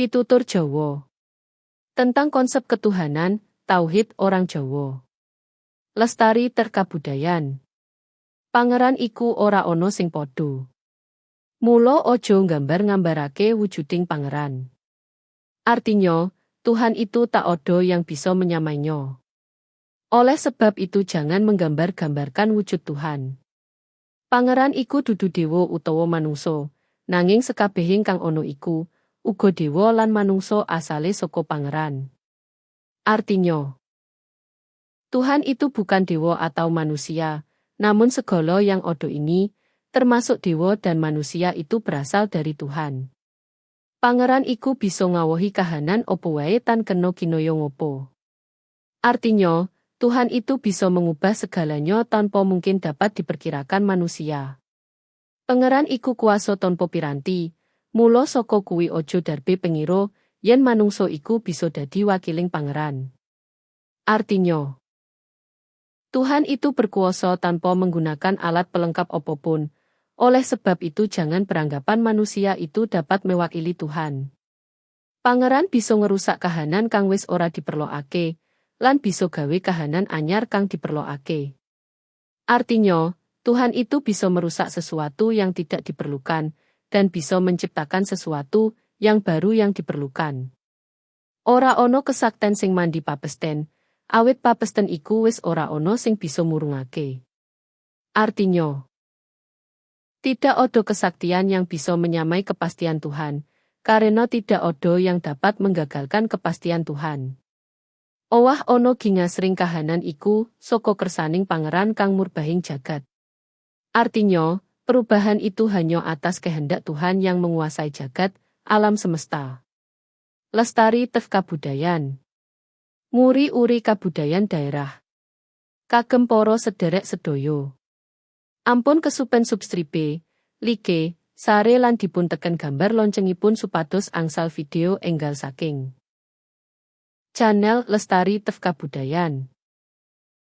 Pitutur Jawa. Tentang konsep ketuhanan, tauhid orang Jawa. Lestari terkabudayan. Pangeran iku ora ana sing padha. Mula aja nggambar-ngambarake wujuding pangeran. Artinya, Tuhan itu tak ada yang bisa menyamainya. Oleh sebab itu jangan menggambar-gambarkan wujud Tuhan. Pangeran iku dudu dewa utawa manungsa, nanging sekabehing kang ana iku uga dewa lan manungsa asale saka pangeran. Artinya, Tuhan itu bukan dewa atau manusia, namun segala yang ada ini, termasuk dewa dan manusia itu berasal dari Tuhan. Pangeran iku bisa ngawohi kahanan opo wae tan kena kinaya ngopo. Artinya, Tuhan itu bisa mengubah segalanya tanpa mungkin dapat diperkirakan manusia. Pangeran iku kuasa tanpa piranti, mula saka kuwi aja darbe pengira yen manungsa iku bisa dadi wakiling pangeran. Artinya, Tuhan itu berkuasa tanpa menggunakan alat pelengkap apapun, oleh sebab itu jangan beranggapan manusia itu dapat mewakili Tuhan. Pangeran bisa ngerusak kahanan kang wis ora diperlokake, lan bisa gawe kahanan anyar kang diperlokake. Artinya, Tuhan itu bisa merusak sesuatu yang tidak diperlukan, dan bisa menciptakan sesuatu yang baru yang diperlukan. Ora ono kesakten sing mandi papesten, awit papesten iku wis ora ono sing bisa murungake. Artinya, tidak ada kesaktian yang bisa menyamai kepastian Tuhan, karena tidak ada yang dapat menggagalkan kepastian Tuhan. Owah ono gingasring kahanan iku saka kersaning pangeran kang murbahing jagat. Artinya, perubahan itu hanya atas kehendak Tuhan yang menguasai jagat, alam semesta. Lestari terkabudayan. Nguri-uri kabudayan daerah. Kagem para sederek sedoyo. Ampun kesupen subscribe, like, share lan dipun teken gambar loncengipun supados angsal video enggal saking channel Lestari Terkabudayan.